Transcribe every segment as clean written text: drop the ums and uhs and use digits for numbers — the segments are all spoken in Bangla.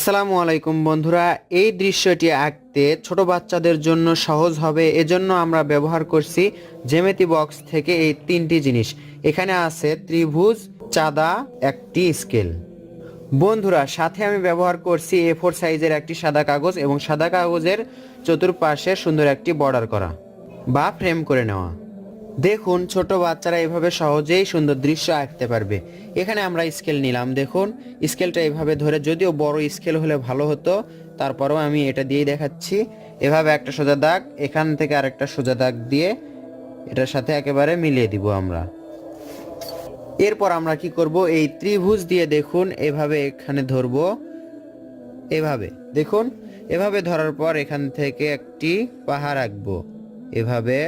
আসসালামু আলাইকুম বন্ধুরা, এই দৃশ্যটি আঁকতে ছোট বাচ্চাদের জন্য সহজ হবে এজন্য আমরা ব্যবহার করছি জ্যামিতি বক্স থেকে এই তিনটি জিনিস। এখানে আছে ত্রিভুজ, চাঁদা, একটি স্কেল। বন্ধুরা, সাথে আমি ব্যবহার করছি A4 সাইজের একটি সাদা কাগজ এবং সাদা কাগজের চতুর্পাশে সুন্দর একটি বর্ডার করা বা ফ্রেম করে নেওয়া। দেখুন, ছোট বাচ্চারা এভাবে সহজেই সুন্দর দৃশ্য আঁকতে পারবে। এখানে আমরা স্কেল নিলাম। দেখুন, স্কেলটা এভাবে ধরে, যদিও বড় স্কেল হলে ভালো হতো, তারপরেও আমি এটা দিয়েই দেখাচ্ছি। এভাবে একটা সোজা দাগ, এখান থেকে আরেকটা সোজা দাগ দিয়ে এটার সাথে একেবারে মিলিয়ে দিব আমরা। এরপর আমরা কি করব, এই ত্রিভুজ দিয়ে দেখুন এভাবে এখানে ধরবো। এভাবে দেখুন, এভাবে ধরার পর এখান থেকে একটি পাহাড় আঁকবো। এভাবে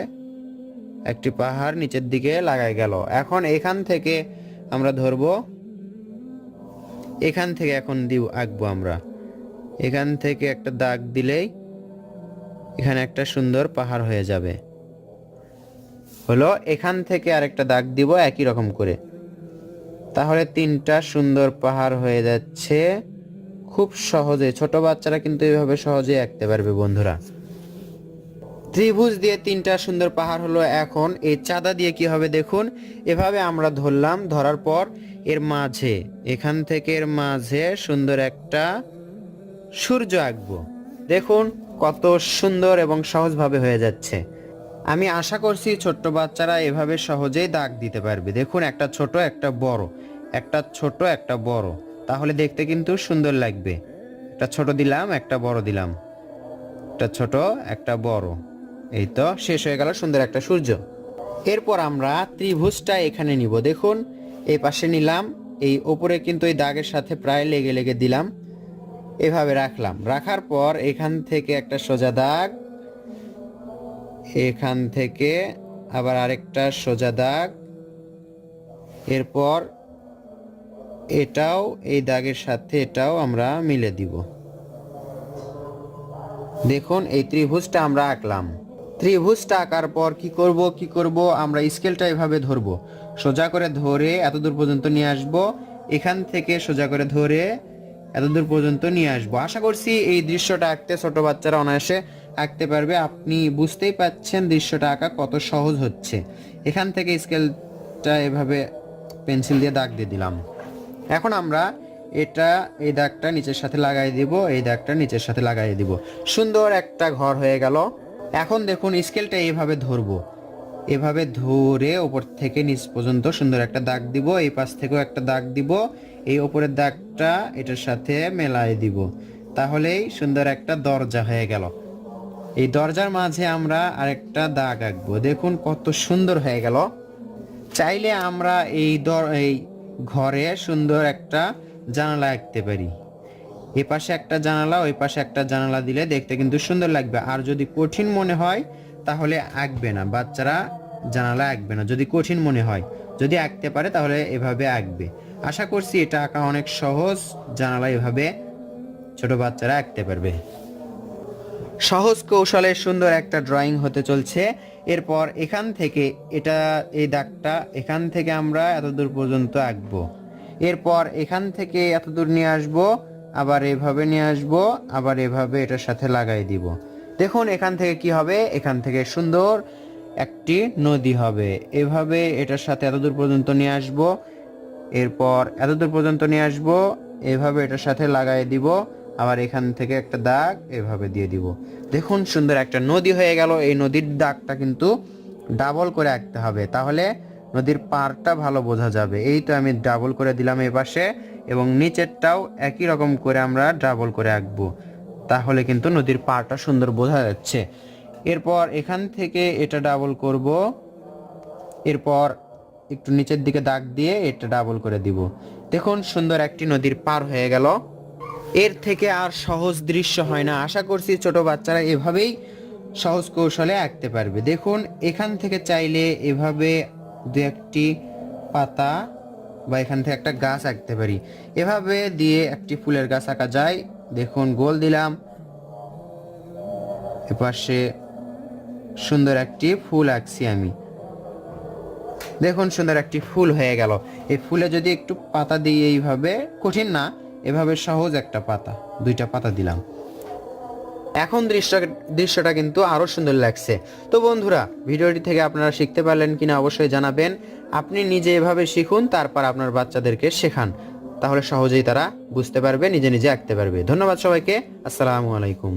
একটি পাহাড় নিচের দিকে লাগাই গেল। এখন এখান থেকে আমরা ধরবো, এখান থেকে এখন আঁকবো আমরা। এখান থেকে একটা দাগ দিলেই এখানে একটা সুন্দর পাহাড় হয়ে যাবে। হলো, এখান থেকে আরেকটা দাগ দিব একই রকম করে, তাহলে তিনটা সুন্দর পাহাড় হয়ে যাচ্ছে। খুব সহজে ছোট বাচ্চারা কিন্তু এভাবে সহজে আঁকতে পারবে বন্ধুরা। ত্রিভুজ দিয়ে তিনটা সুন্দর পাহাড় হলো। এখন এই চাঁদা দিয়ে কি হবে দেখুন, এভাবে আমরা ধরলাম, ধরার পর এর মাঝে, এখান থেকে এর মাঝে সুন্দর একটা সূর্য আঁকবো। দেখুন কত সুন্দর এবং সহজভাবে হয়ে যাচ্ছে। আমি আশা করছি ছোট্ট বাচ্চারা এভাবে সহজেই দাগ দিতে পারবে। দেখুন, একটা ছোট একটা বড়, একটা ছোট একটা বড়, তাহলে দেখতে কিন্তু সুন্দর লাগবে। একটা ছোট দিলাম, একটা বড় দিলাম, একটা ছোট একটা বড়, এই তো শেষ হয়ে গেল সুন্দর একটা সূর্য। এরপর আমরা ত্রিভুজটা এখানে নিব। দেখুন, এই পাশে নিলাম, এই ওপরে কিন্তু এই দাগের সাথে প্রায় লেগে লেগে দিলাম। এভাবে রাখলাম, রাখার পর এখান থেকে একটা সোজা দাগ, এখান থেকে আবার আরেকটা সোজা দাগ, এরপর এটাও এই দাগের সাথে এটাও আমরা মিলে দিব। দেখুন, এই ত্রিভুজটা আমরা আঁকলাম। ত্রিভুজটা আঁকার পর কি করব, আমরা স্কেলটা এভাবে ধরব, সোজা করে ধরে এতদূর পর্যন্ত নিয়ে আসব। এখান থেকে সোজা করে ধরে এতদূর পর্যন্ত নিয়ে আসব। আশা করছি এই দৃশ্যটা আঁকতে ছোট বাচ্চারা অনায়াসে আঁকতে পারবে। আপনি বুঝতেই পাচ্ছেন দৃশ্যটা আঁকা কত সহজ হচ্ছে। এখান থেকে স্কেলটা এভাবে পেন্সিল দিয়ে দাগ দিয়ে দিলাম। এখন আমরা এটা, এই দাগটা নিচের সাথে লাগাই দিব, এই দাগটা নিচের সাথে লাগাই দিব। সুন্দর একটা ঘর হয়ে গেল। এখন দেখুন, স্কেলটা এইভাবে ধরবো, এভাবে ধরে ওপর থেকে নিচ পর্যন্ত সুন্দর একটা দাগ দিব। এই পাশ থেকেও একটা দাগ দিব, এই ওপরের দাগটা এটার সাথে মেলাই দিব, তাহলেই সুন্দর একটা দরজা হয়ে গেল। এই দরজার মাঝে আমরা আরেকটা দাগ আঁকবো। দেখুন কত সুন্দর হয়ে গেল। চাইলে আমরা এই ঘরে সুন্দর একটা জানালা আঁকতে পারি। এ পাশে একটা জানালা, ওই পাশে একটা জানালা দিলে দেখতে কিন্তু সুন্দর লাগবে। আর যদি কঠিন মনে হয় তাহলে আঁকবে না, বাচ্চারা জানালা আঁকবে না যদি কঠিন মনে হয়। যদি আঁকতে পারে তাহলে এভাবে আঁকবে। আশা করছি এটা আঁকা অনেক সহজ। জানালা এভাবে ছোট বাচ্চারা আঁকতে পারবে। সহজ কৌশলে সুন্দর একটা ড্রয়িং হতে চলছে। এরপর এখান থেকে এটা, এই দাগটা এখান থেকে আমরা এতদূর পর্যন্ত আঁকবো। এরপর এখান থেকে এতদূর নিয়ে আসবো, আবার এভাবে নিয়ে আসবো, আবার এভাবে এটার সাথে লাগাই দিব। দেখুন এখান থেকে কি হবে, এখান থেকে সুন্দর একটি নদী হবে। এভাবে এটার সাথে এতদূর পর্যন্ত নিয়ে আসবো, এরপর এতদূর পর্যন্ত নিয়ে আসবো, এভাবে এটার সাথে লাগাই দিব, আবার এখান থেকে একটা দাগ এভাবে দিয়ে দিব। দেখুন সুন্দর একটা নদী হয়ে গেল। এই নদীর দাগটা কিন্তু ডাবল করে আঁকতে হবে, তাহলে নদীর পাড়টা ভালো বোঝা যাবে। এই তো আমি ডাবল করে দিলাম এই পাশে, এবং নিচেরটাও একই রকম করে আমরা ডাবল করে আঁকবো, তাহলে কিন্তু নদীর পাড়টা সুন্দর বোঝা যাচ্ছে। এরপর এখান থেকে এটা ডাবল করব, এরপর একটু নিচের দিকে দাগ দিয়ে এটা ডাবল করে দিব। দেখুন সুন্দর একটি নদীর পার হয়ে গেল। এর থেকে আর সহজ দৃশ্য হয় না। আশা করছি ছোট বাচ্চারা এভাবেই সহজ কৌশলে আঁকতে পারবে। দেখুন এখান থেকে চাইলে এভাবে দু একটি পাতা বা এখান থেকে একটা গাছ আঁকতে পারি। এভাবে দিয়ে একটি ফুলের গাছ আঁকা যায়। দেখুন গোল দিলাম, এপাশে সুন্দর একটি ফুল আঁকছি আমি। দেখুন সুন্দর একটি ফুল হয়ে গেল। এই ফুলে যদি একটু পাতা দিই এইভাবে, কঠিন না, এভাবে সহজ একটা পাতা, 2টা পাতা দিলাম। এখন দৃশ্যটা কিন্তু আরো সুন্দর লাগছে। তো বন্ধুরা, ভিডিওটি থেকে আপনারা শিখতে পারলেন কিনা অবশ্যই জানাবেন। আপনি নিজে এভাবে শিখুন, তারপর আপনার বাচ্চাদেরকে শেখান, তাহলে সহজেই তারা বুঝতে পারবে, নিজে নিজে আঁকতে পারবে। ধন্যবাদ সবাইকে। আসসালামু আলাইকুম।